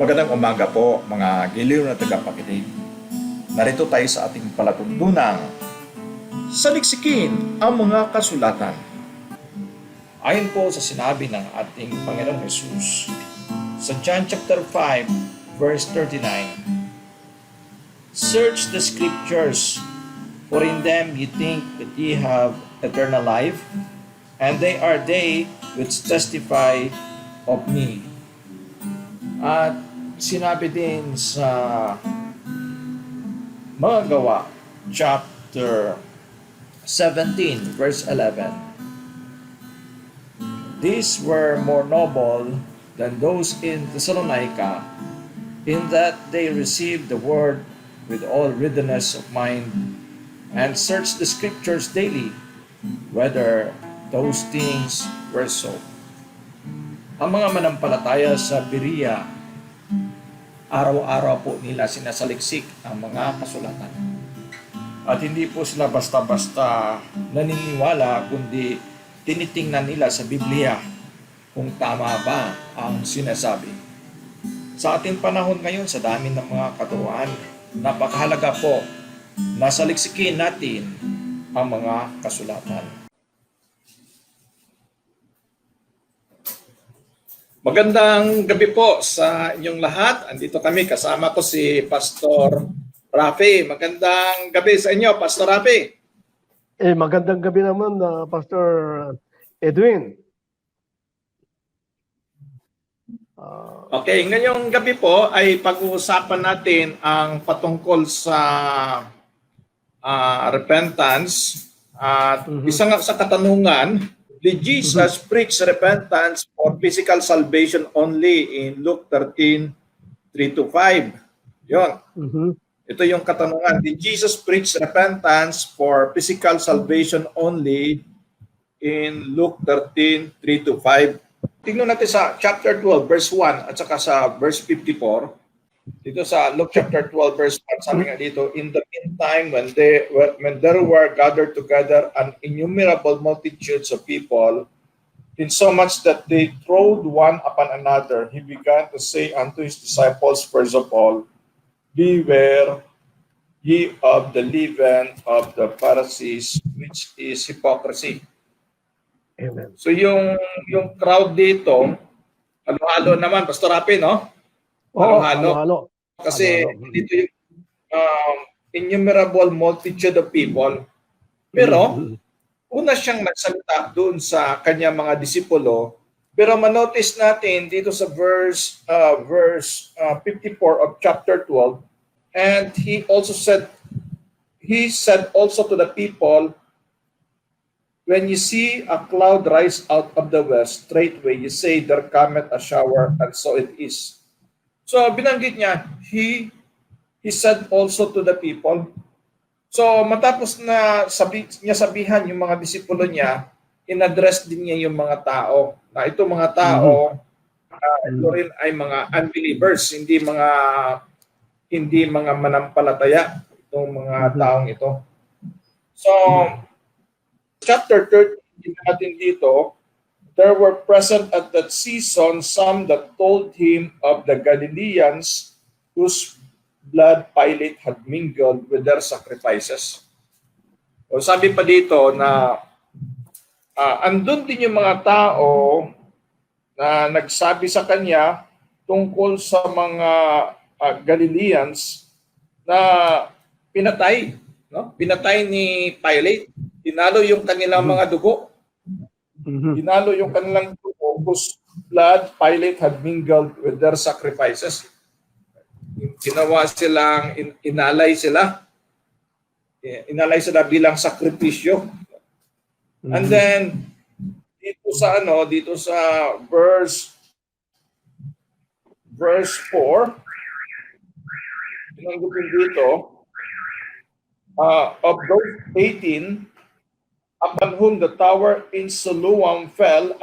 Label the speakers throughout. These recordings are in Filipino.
Speaker 1: Magandang umaga po mga giliw na tagapakinig. Narito tayo sa ating palatuntunang saliksikin ang mga kasulatan. Ayon po sa sinabi ng ating Panginoong Jesus sa John chapter 5 verse 39, "Search the scriptures, for in them ye think that ye have eternal life, and they are they which testify of me." At sinabi din sa Mga Gawa, chapter 17, verse 11, "These were more noble than those in Thessalonica, in that they received the word with all readiness of mind, and searched the scriptures daily, whether those things were so." Ang mga manampalataya sa Berea, araw-araw po nila sinasaliksik ang mga kasulatan. At hindi po sila basta-basta naniniwala, kundi tinitingnan nila sa Biblia kung tama ba ang sinasabi. Sa ating panahon ngayon, sa dami ng mga katuruan, napakahalaga po na saliksikin natin ang mga kasulatan. Magandang gabi po sa inyong lahat. Andito kami, kasama ko si Pastor Rafi. Magandang gabi sa inyo, Pastor Rafi.
Speaker 2: Magandang gabi naman, Pastor Edwin.
Speaker 1: Okay, ngayong gabi po ay pag-uusapan natin ang patungkol sa repentance. At isa nga sa katanungan, did Jesus preach repentance for physical salvation only in Luke 13:3-5? Yun. Ito yung katanungan. Did Jesus preach repentance for physical salvation only in Luke 13:3-5? Tingnan natin sa chapter 12, verse 1 at saka sa verse 54. Dito sa Luke chapter 12, verse 1, sabi nga dito, "In the meantime, when there were gathered together an innumerable multitudes of people, insomuch that they trod one upon another, he began to say unto his disciples, first of all, Beware ye of the leaven of the Pharisees, which is hypocrisy."
Speaker 2: Amen.
Speaker 1: So yung crowd dito, halo-halo naman, Pastor Rapi, no?
Speaker 2: Halo-halo.
Speaker 1: Kasi dito yung innumerable multitude of people. Pero, una siyang nagsalita doon sa kanya mga disipulo. Pero manotice natin dito sa verse 54 of chapter 12, and he said also to the people, "When you see a cloud rise out of the west, straightway you say, there cometh a shower, and so it is." So binanggit niya, he said also to the people. So matapos na sabihan yung mga disipulo niya, in-address din niya yung mga tao. Na ito mga tao, ito rin ay mga unbelievers, hindi mga manampalataya itong mga taong ito. So chapter 13 natin dito, "There were present at that season some that told him of the Galileans whose blood Pilate had mingled with their sacrifices." O sabi pa dito na andun din yung mga tao na nagsabi sa kanya tungkol sa mga Galileans na pinatay, no? Pinatay ni Pilate. Tinalo yung kanilang mga dugo. Tinalo yung kanilang dugo whose blood Pilate had mingled with their sacrifices. Ginawa silang, inalay sila bilang sakripisyo. And then, dito sa verse 4, tinanggapin dito, of those 18, upon whom the tower in Siloam fell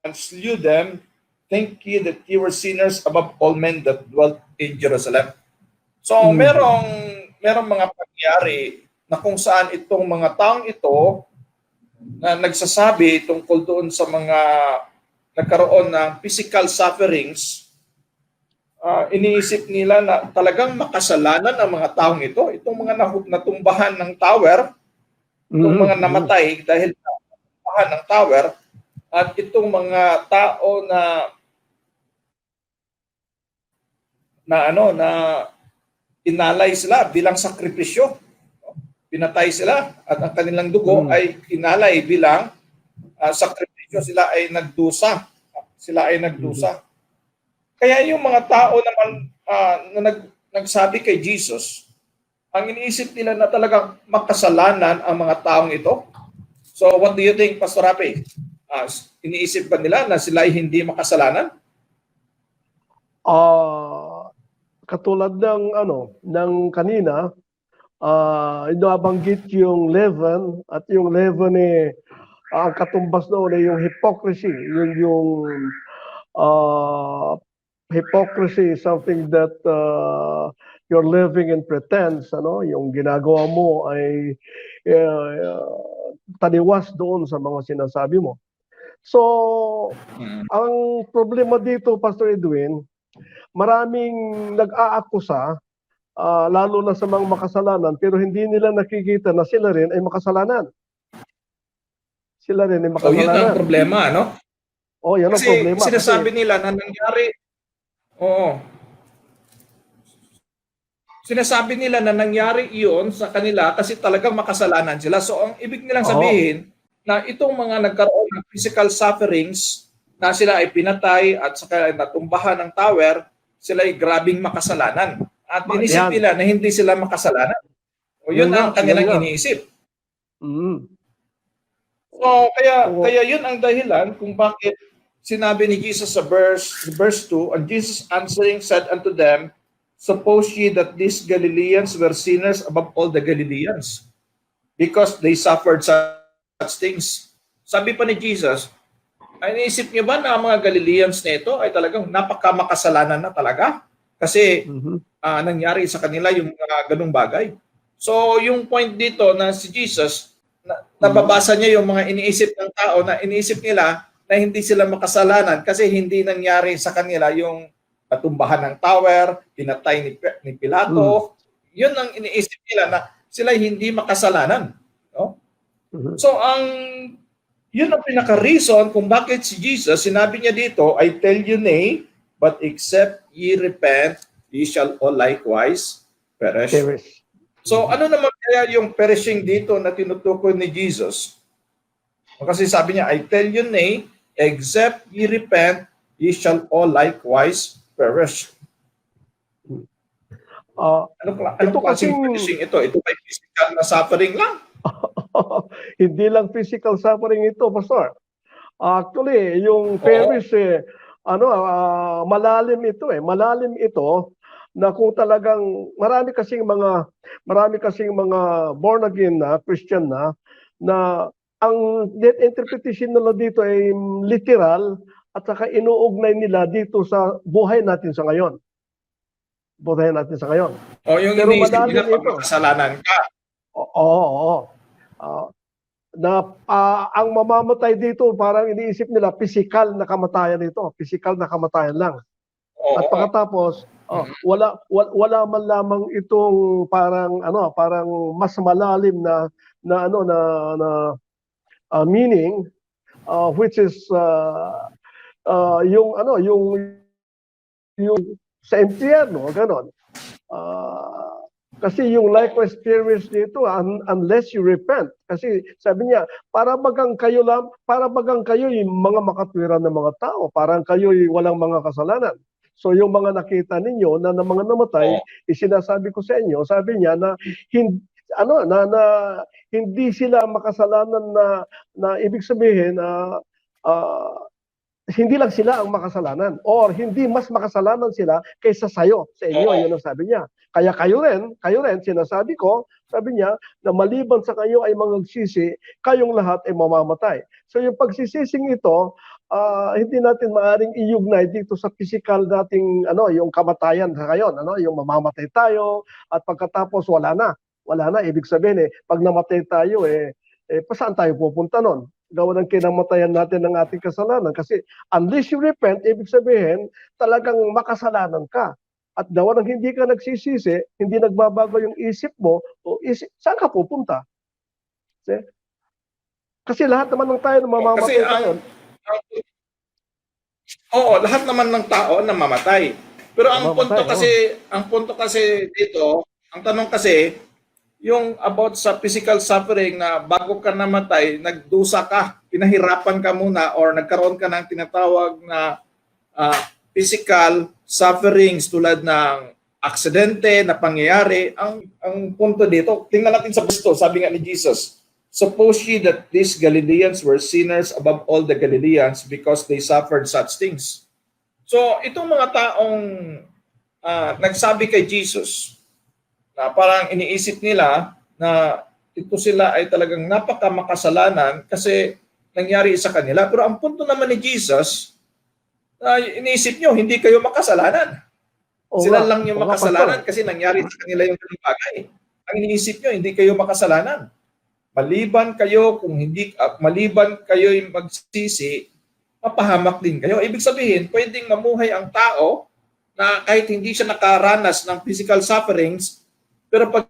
Speaker 1: and slew them, think ye that ye were sinners above all men that dwelt in Jerusalem. So merong mga pangyayari na kung saan itong mga taong ito na nagsasabi tungkol doon sa mga nagkaroon ng physical sufferings iniisip nila na talagang makasalanan ang mga taong ito. Itong mga natumbahan ng tower, itong mga namatay dahil natumbahan ng tower, at itong mga tao na inalay sila bilang sakripisyo. Pinatay sila at ang kanilang dugo ay inalay bilang sakripisyo. Sila ay nagdusa. Kaya yung mga tao naman na nagsabi kay Jesus, ang iniisip nila na talagang makasalanan ang mga taong ito. So what do you think, Pastor Rafi? Iniisip ba nila na sila ay hindi makasalanan?
Speaker 2: Katulad ng kanina, inabanggit yung leaven, at yung leaven ang katumbas noon ay yung hypocrisy. Yung hypocrisy is something that you're living in pretense, yung ginagawa mo ay taliwas doon sa mga sinasabi mo. So, ang problema dito, Pastor Edwin, maraming nag-aakusa, lalo na sa mga makasalanan, pero hindi nila nakikita na sila rin ay makasalanan. Sila rin ay makasalanan.
Speaker 1: Yun ang problema, no?
Speaker 2: Yan ang problema.
Speaker 1: Kasi sinasabi nila na nangyari, sinasabi nila na nangyari iyon sa kanila kasi talagang makasalanan sila. So, ang ibig nilang sabihin, na itong mga nagkaroon ng physical sufferings, na sila ay pinatay at saka natumbahan ng tower, sila ay grabing makasalanan. At inisip nila na hindi sila makasalanan. Yun ang kanilang iniisip. So, kaya yun ang dahilan kung bakit sinabi ni Jesus sa verse 2, and Jesus answering said unto them, suppose ye that these Galileans were sinners above all the Galileans, because they suffered such things. Sabi pa ni Jesus, ay naisip niyo ba na ang mga Galileans na ito ay talagang napakamakasalanan na talaga? Kasi nangyari sa kanila yung ganung bagay. So yung point dito na si Jesus, nababasa niya yung mga iniisip ng tao na iniisip nila na hindi sila makasalanan kasi hindi nangyari sa kanila yung natumbahan ng tower, pinatay ni Pilato. Yun ang iniisip nila na sila hindi makasalanan. No? So yun ang pinaka-reason kung bakit si Jesus, sinabi niya dito, I tell you nay, but except ye repent, ye shall all likewise perish. So ano naman kaya yung perishing dito na tinutukoy ni Jesus? Kasi sabi niya, I tell you nay, except ye repent, ye shall all likewise perish. Anong klaseng perishing ito? Ito ay physical na suffering lang?
Speaker 2: Hindi lang physical suffering ito, Pastor. Actually, yung perish, malalim ito Malalim ito na kung talagang marami kasing mga born again na Christian na ang net interpretation nila dito ay literal at saka inuugnay nila dito sa buhay natin sa ngayon.
Speaker 1: Yung
Speaker 2: pero
Speaker 1: iniisip nila
Speaker 2: ito,
Speaker 1: pag makasalanan ka.
Speaker 2: Ang mamamatay dito, parang iniisip nila physical na kamatayan ito. Physical na kamatayan lang. At pagkatapos, wala man lamang itong parang mas malalim na meaning, which is yung sa impyerno, ganon. Kasi yung likewise perish dito, unless you repent. Kasi sabi niya, para bagang kayo yung mga makatwiran ng mga tao, parang kayo walang mga kasalanan. So yung mga nakita ninyo na mga namatay, isinasabi ko sa inyo, sabi niya na hindi sila makasalanan na ibig sabihin hindi lang sila ang makasalanan or hindi mas makasalanan sila kaysa sa inyo. Yun ang sabi niya. Kaya kayo rin, sinasabi ko, sabi niya, na maliban sa kayo ay magsisi, kayong lahat ay mamamatay. So yung pagsisising ito, hindi natin maaaring iugnay dito sa physical nating, yung kamatayan sa ngayon, yung mamamatay tayo, at pagkatapos wala na. Ibig sabihin, pag namatay tayo, saan tayo pupunta nun? gawa ng kinamatayan natin ng ating kasalanan. Kasi unless you repent, ibig sabihin, talagang makasalanan ka. At gawa ng hindi ka nagsisisi, hindi nagbabago yung isip mo, saan ka pupunta? Kasi lahat naman ng tayo,
Speaker 1: Kasi
Speaker 2: mamamatay tayo.
Speaker 1: oo, lahat naman ng tao namamatay. Pero ang punto
Speaker 2: Mamamatay,
Speaker 1: kasi, ang punto kasi dito, ang tanong kasi, yung about sa physical suffering na bago ka namatay, nagdusa ka, pinahirapan ka muna or nagkaroon ka ng tinatawag na physical sufferings tulad ng aksidente na pangyayari. Ang punto dito, tingnan natin sa verse 2, sabi nga ni Jesus, suppose ye that these Galileans were sinners above all the Galileans because they suffered such things. So, itong mga taong nagsabi kay Jesus na parang iniisip nila na ito sila ay talagang napakamakasalanan kasi nangyari sa kanila. Pero ang punto naman ni Jesus, iniisip nyo, hindi kayo makasalanan. Sila lang yung makasalanan kasi nangyari sa kanila yung bagay. Ang iniisip nyo, hindi kayo makasalanan. Maliban kayo yung magsisi, mapahamak din kayo. Ibig sabihin, pwedeng mamuhay ang tao na kahit hindi siya nakaranas ng physical sufferings, pero pag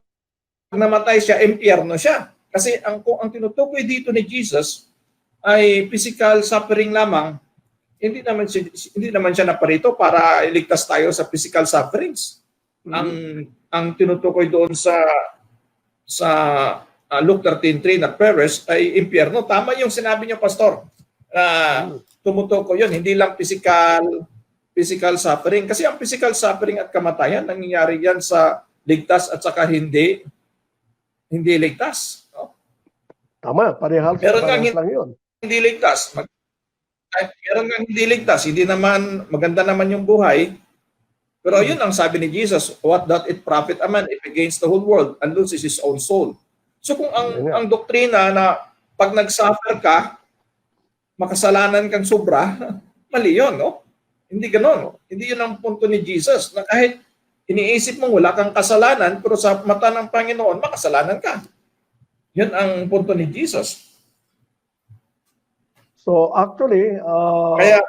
Speaker 1: namatay siya, impyerno siya. Kasi ang tinutukoy dito ni Jesus ay physical suffering lamang, hindi naman siya naparito para iligtas tayo sa physical sufferings. Ang tinutukoy doon sa Luke 13:3 na perished ay impyerno. Tama yung sinabi niyo, Pastor. Tumutukoy yun, hindi lang physical suffering. Kasi ang physical suffering at kamatayan, nangyayari yan sa ligtas at saka hindi ligtas. No?
Speaker 2: Tama, parehas lang yun.
Speaker 1: Hindi ligtas. Meron nga hindi ligtas. Hindi naman, maganda naman yung buhay. Pero yun ang sabi ni Jesus, what doth it profit a man if he gains the whole world and loses his own soul? So kung ang doktrina na pag nag-suffer ka, makasalanan kang sobra, mali yun, no? Hindi gano'n. Hindi yun ang punto ni Jesus, na kahit iniisip mong wala kang kasalanan, pero sa mata ng Panginoon, makasalanan ka. Yun ang punto ni Jesus.
Speaker 2: So actually,
Speaker 1: Kaya,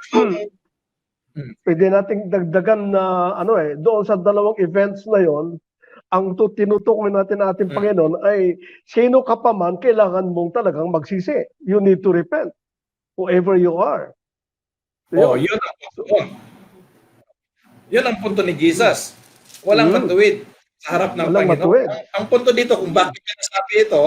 Speaker 2: pwede nating dagdagan na doon sa dalawang events na yon, ang tinutukoy natin na ating Panginoon ay sino ka pa man, kailangan mong talagang magsisi. You need to repent, whoever you are.
Speaker 1: yun ang punto. Yun ang punto ni Jesus. Walang matuwid sa harap ng Panginoon. Ang punto dito kung bakit niya nasabi ito,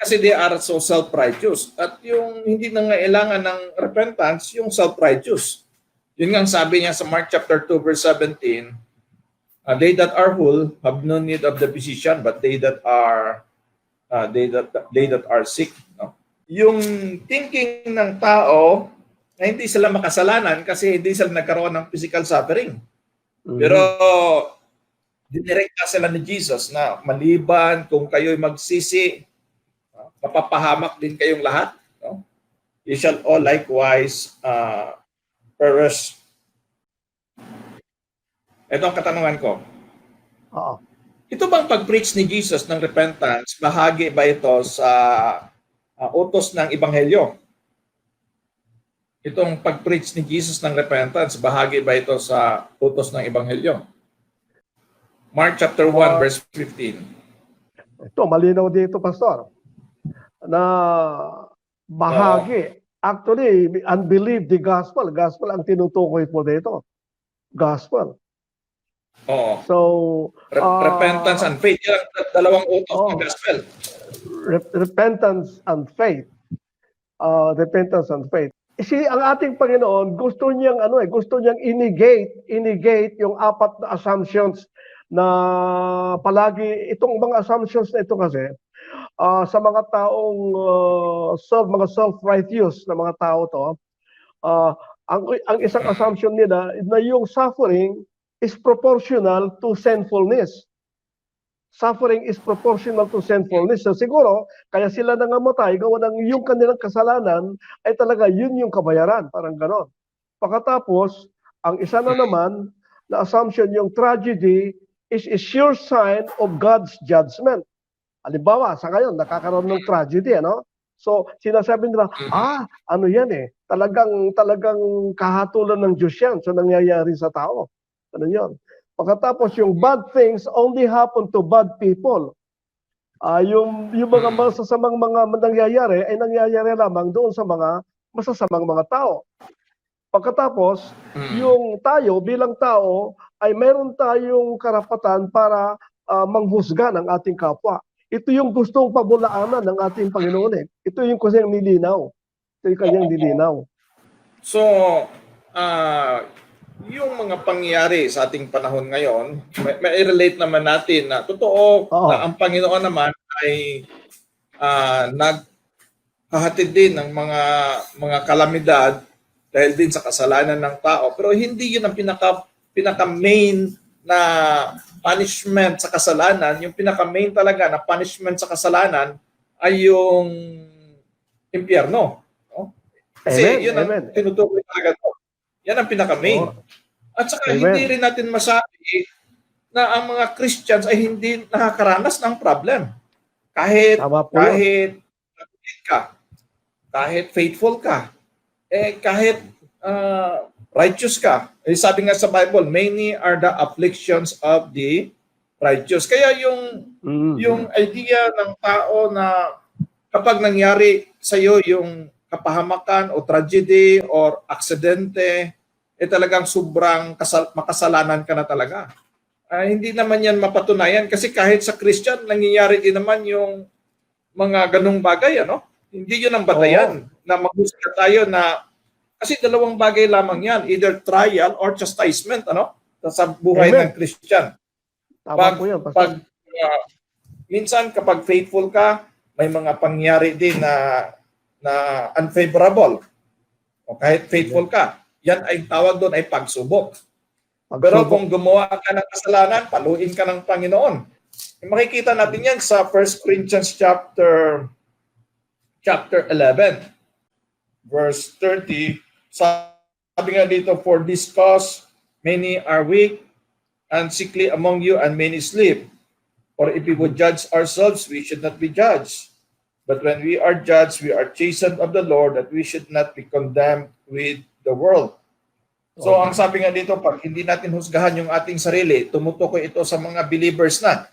Speaker 1: kasi they are so self-righteous. At yung hindi nangailangan ng repentance, yung self-righteous. Yun nga ang sabi niya sa Mark chapter 2 verse 17, they that are whole have no need of the physician, but they that are sick. No? Yung thinking ng tao na hindi sila makasalanan kasi hindi sila nagkaroon ng physical suffering. Pero dinirekta sila ni Jesus na maliban kung kayo'y magsisi, mapapahamak din kayong lahat. No? You shall all likewise perish. Ito ang katanungan ko. Ito bang pag-preach ni Jesus ng repentance, bahagi ba ito sa utos ng Ebanghelyo? Itong pag-preach ni Jesus ng repentance, bahagi ba ito sa utos ng Ebanghelyo? Mark chapter 1 verse 15.
Speaker 2: Ito, malinaw dito, Pastor, na bahagi. Actually, unbelief the gospel. Gospel ang tinutukoy po dito. Gospel.
Speaker 1: Oo.
Speaker 2: So,
Speaker 1: repentance and faith. Yan ang dalawang utos ng gospel.
Speaker 2: Repentance and faith. Repentance and faith. Ang ating Panginoon, gusto niyang inegate yung apat na assumptions na palagi, itong mga assumptions na ito kasi, sa mga taong mga self-righteous na mga tao to, ang isang assumption nila na yung suffering is proportional to sinfulness. Suffering is proportional to sinfulness. So siguro, kaya sila nangamatay, gawa ng yung kanilang kasalanan, ay talaga yun yung kabayaran. Parang ganon. Pagkatapos, ang isa na naman, na assumption, yung tragedy is a sure sign of God's judgment. Halimbawa, sa ngayon, nakakaroon ng tragedy, ano? So, sinasabi nila, ano yan eh, talagang kahatulan ng Diyos yan sa nangyayari sa tao. Ano yan? Pagkatapos, yung bad things only happen to bad people. Yung mga masasamang mga nangyayari ay nangyayari lamang doon sa mga masasamang mga tao. Pagkatapos, yung tayo bilang tao ay meron tayong karapatan para manghusga ng ating kapwa. Ito yung gustong pabulaanan ng ating Panginoon eh. Ito yung kanyang nilinaw. Ito yung kanyang nilinaw.
Speaker 1: So, yung mga pangyayari sa ating panahon ngayon, may relate naman natin na totoo na ang Panginoon naman ay naghahatid din ng mga kalamidad dahil din sa kasalanan ng tao. Pero hindi yun ang pinaka-main na punishment sa kasalanan. Yung pinaka-main talaga na punishment sa kasalanan ay yung impyerno. No? Kasi
Speaker 2: Amen,
Speaker 1: yun ang tinutukoy talaga to. Yan ang pinaka-main. At saka hindi rin natin masabi na ang mga Christians ay hindi nakakaranas ng problem. Kahit ka, kahit faithful ka, kahit righteous ka. Sabi nga sa Bible, many are the afflictions of the righteous. Kaya yung idea ng tao na kapag nangyari sa iyo yung kapahamakan o tragedy or aksidente, talagang sobrang makasalanan ka na talaga. Hindi naman yan mapatunayan kasi kahit sa Christian, nangyayari din naman yung mga ganung bagay, ano? Hindi yun ang batayan na maghusga tayo na kasi dalawang bagay lamang yan, either trial or chastisement, ano? Sa buhay ng Christian. Minsan kapag faithful ka, may mga pangyari din na unfavorable. O kahit faithful ka, yan ay tawag doon ay pagsubok. Pero kung gumawa ka ng kasalanan, paluin ka ng Panginoon. Makikita natin yan sa 1 Corinthians chapter 11, verse 30. Sabi nga dito, for this cause, many are weak and sickly among you, and many sleep. For if we would judge ourselves, we should not be judged. But when we are judged, we are chastened of the Lord, that we should not be condemned with the world. So ang sabi nga dito, pag hindi natin husgahan yung ating sarili, tumutukoy ito sa mga believers na.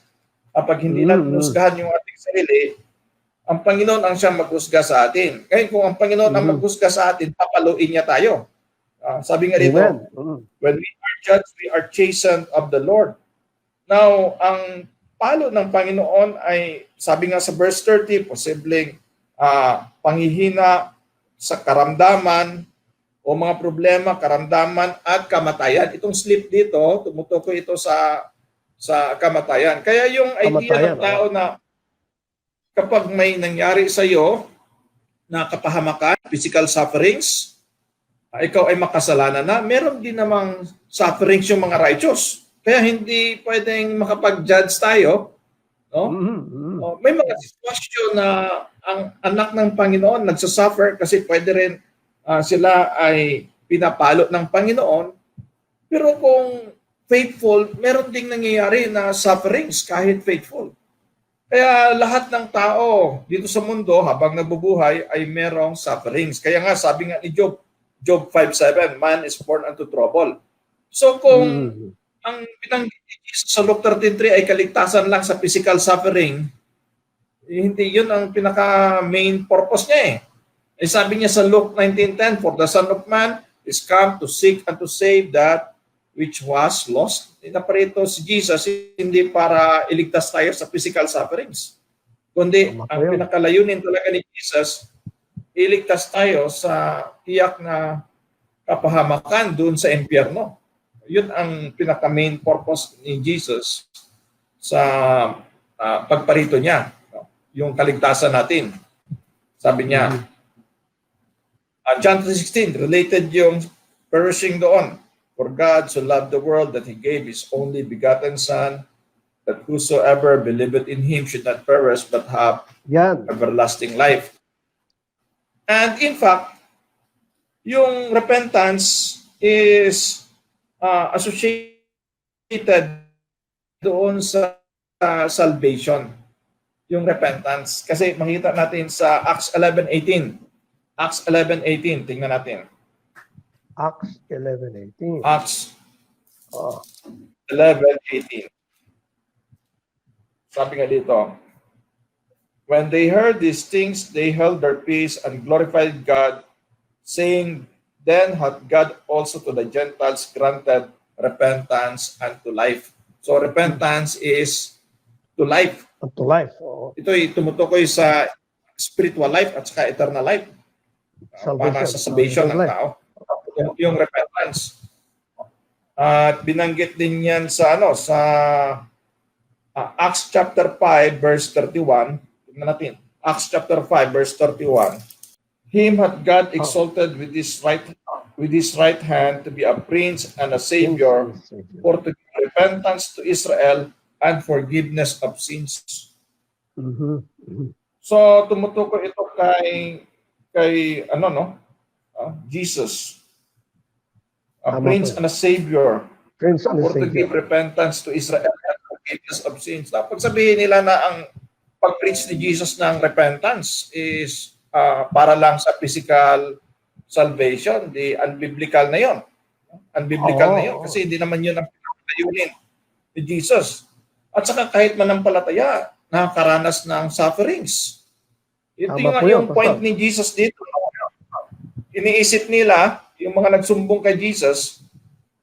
Speaker 1: Kapag hindi natin husgahan yung ating sarili, ang Panginoon ang siyang maghusga sa atin. Ngayon kung ang Panginoon ang maghusga sa atin, papaluin niya tayo. Sabi nga dito, when we are judged, we are chastened of the Lord. Now, ang palo ng Panginoon ay, sabi nga sa verse 30, posibleng panghihina sa karamdaman o mga problema, karamdaman at kamatayan. Itong sleep dito, tumutukoy ito sa kamatayan. Kaya yung idea ng tao na kapag may nangyari sa iyo na kapahamakan, physical sufferings, ikaw ay makasalanan na, meron din namang sufferings yung mga righteous. Kaya hindi pwedeng makapag-judge tayo. No? May mga sitwasyon na ang anak ng Panginoon nagsasuffer kasi pwede rin sila ay pinapalo ng Panginoon. Pero kung faithful, meron ding nangyayari na sufferings kahit faithful. Kaya lahat ng tao dito sa mundo habang nabubuhay ay merong sufferings. Kaya nga sabi nga ni Job 5:7, man is born unto trouble. So kung ang binanggit ni Jesus sa Luke 13:3 ay kaligtasan lang sa physical suffering, hindi yun ang pinaka-main purpose niya eh. Sabi niya sa Luke 19:10, for the Son of Man is come to seek and to save that which was lost. Naparito si Jesus hindi para iligtas tayo sa physical sufferings, kundi ang pinakalayunin talaga ni Jesus, iligtas tayo sa tiyak na kapahamakan doon sa impyerno. Yun ang pinaka-main purpose ni Jesus sa pagparito niya, yung kaligtasan natin. Sabi niya, John 3:16, related yung perishing doon. For God so loved the world that He gave His only begotten Son, that whosoever believeth in Him should not perish but have everlasting life. And in fact, yung repentance is associated doon sa salvation. yung repentance. Kasi makita natin sa Acts 11:18. Acts 11:18, tingnan natin.
Speaker 2: Acts 11:18.
Speaker 1: Acts
Speaker 2: Oh.
Speaker 1: 11:18. Sabi nga dito, when they heard these things, they held their peace and glorified God, saying, then hath God also to the Gentiles granted repentance and to life. So repentance is to life.
Speaker 2: To life. Oo.
Speaker 1: Ito ay tumutukoy sa spiritual life at saka eternal life. Para sa salvation ng tao. Yung repentance. At binanggit din yan sa Acts chapter 5 verse 31. Tingnan natin. Acts chapter 5 verse 31. Him hath God exalted with his right hand to be a prince and a savior, for to give repentance to Israel and forgiveness of sins. So tumutukoy ito kay Jesus. A prince and a savior.
Speaker 2: Prince and a
Speaker 1: for to give
Speaker 2: savior.
Speaker 1: repentance to Israel and forgiveness of sins. Dapat sabihin nila na ang pag-preach ni Jesus ng repentance is para lang sa physical salvation. Di unbiblical na yon. Unbiblical na yon. Kasi hindi naman yun ang pinakayunin ni Jesus. At saka kahit manampalataya, nakakaranas ng sufferings. Ito yung point ni Jesus dito. Iniisip nila, yung mga nagsumbong kay Jesus,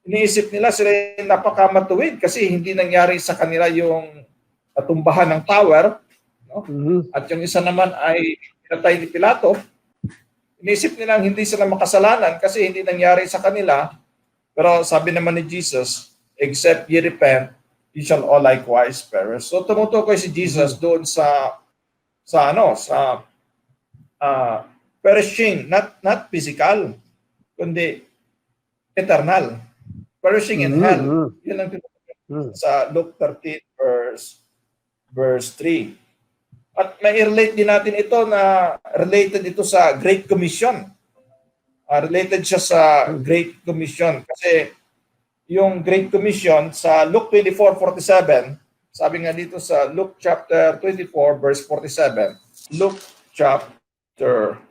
Speaker 1: iniisip nila sila napakamatuwid kasi hindi nangyari sa kanila yung tumbahan ng tower. No? At yung isa naman ay pinatay ni Pilato. Iniisip nila hindi sila makasalanan kasi hindi nangyari sa kanila. Pero sabi naman ni Jesus, except ye repent, ye shall all likewise perish. So tumutukoy si Jesus doon sa perishing, not physical, kundi eternal. Perishing in hell. Yun ang tinutukoy sa Luke 13 verse 3. At may relate din natin ito na related ito sa Great Commission. Related siya sa Great Commission kasi yung Great Commission sa Luke 24:47, sabi nga dito sa Luke chapter 24 verse 47. Luke chapter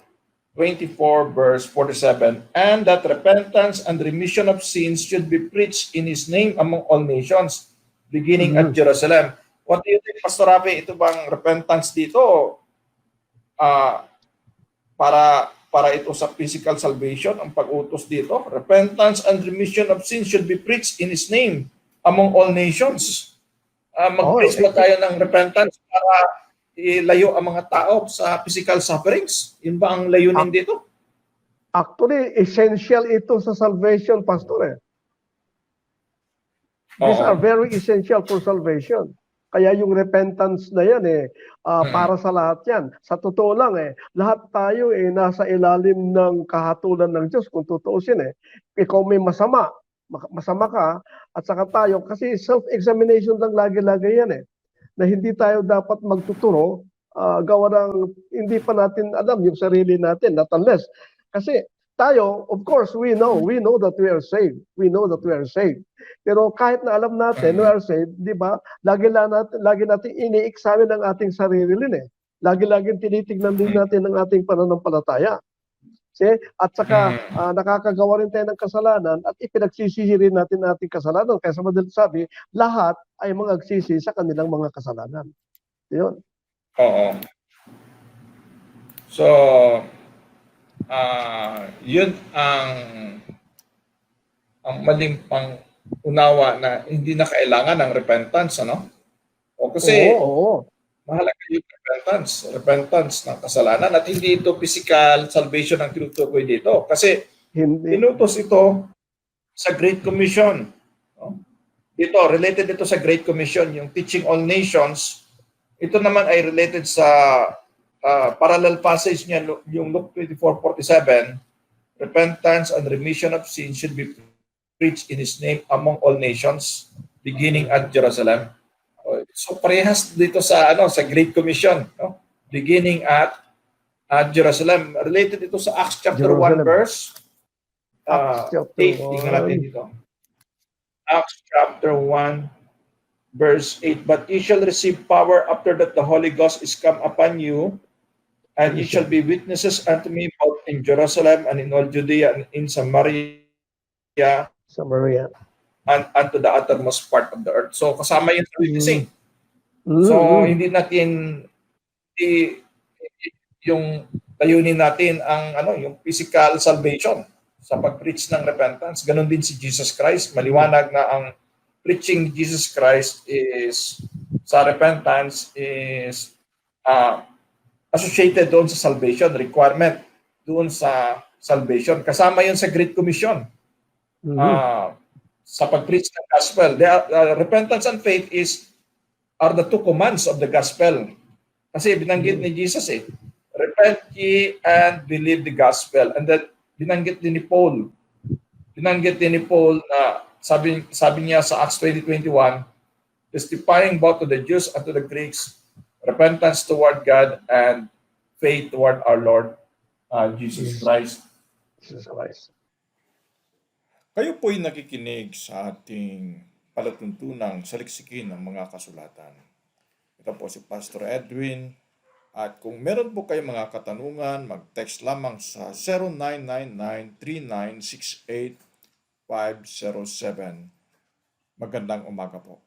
Speaker 1: 24 verse 47, and that repentance and remission of sins should be preached in His name among all nations, beginning at Jerusalem. What do you think, Pastor Rafi? Ito bang repentance dito para ito sa physical salvation, ang pag-utos dito? Repentance and remission of sins should be preached in His name among all nations. Mag-preach ba tayo ng repentance para ilayo ang mga tao sa physical sufferings? Yun ba ang layunin dito?
Speaker 2: Actually, essential ito sa salvation, Pastor. These are very essential for salvation. Kaya yung repentance na yan para sa lahat yan. Sa totoo lang lahat tayo nasa ilalim ng kahatulan ng Diyos kung tutuusin Ikaw may masama ka at saka tayo kasi self-examination lang lagi-lagi yan na hindi tayo dapat magtuturo gawa ng hindi pa natin alam yung sarili natin, not unless kasi tayo, of course, we know that we are saved. We know that we are saved. Pero kahit na alam natin we are saved, di ba? Lagi natin ini-examine ang ating sarili rin Lagi tinitignan din natin ang ating pananampalataya. At saka nakakagawa rin tayo ng kasalanan at ipinagsisisi rin natin ating kasalanan. Kaya sa madalit sabi, lahat ay mag-agsisi sa kanilang mga kasalanan. Yun.
Speaker 1: Oo. So, yun ang maling pang-unawa na hindi na kailangan ng repentance, O kasi mahalaga yung repentance ng kasalanan at hindi ito physical salvation ang tinutukoy dito. Kasi inutos ito sa Great Commission. Dito, related ito sa Great Commission, yung teaching all nations. Ito naman ay related sa parallel passage niya, yung Luke 24:47, repentance and remission of sin should be preached in His name among all nations, beginning at Jerusalem. So parehas dito sa Great Commission, beginning at Jerusalem. Related ito sa Acts chapter 1 verse 8. Tingnan natin dito. Acts chapter 1 verse 8, but ye shall receive power after that the Holy Ghost is come upon you, and ye shall be witnesses unto me both in Jerusalem and in all Judea and in Samaria
Speaker 2: Samaria.
Speaker 1: and unto the uttermost part of the earth. So kasama yun sa witnessing.
Speaker 2: Mm.
Speaker 1: So
Speaker 2: Mm.
Speaker 1: hindi natin yung layunin natin ang yung physical salvation sa pag-preach ng repentance. Ganon din si Jesus Christ. Maliwanag na ang preaching ni Jesus Christ is sa repentance is associated doon sa salvation, requirement doon sa salvation. Kasama yun sa Great Commission. Sa pag-preach ng gospel. Repentance and faith are the two commands of the gospel. Kasi binanggit ni Jesus repent ye and believe the gospel. And that binanggit din ni Paul. Binanggit din ni Paul na sabi niya sa Acts 20:21, testifying both to the Jews and to the Greeks, repentance toward God and faith toward our Lord Jesus Christ.
Speaker 2: Jesus Christ.
Speaker 3: Kayo po'y nakikinig sa ating palatuntunang saliksikin ng mga kasulatan. Ito po si Pastor Edwin. At kung meron po kayong mga katanungan, mag-text lamang sa 0999-3968-507. Magandang umaga po.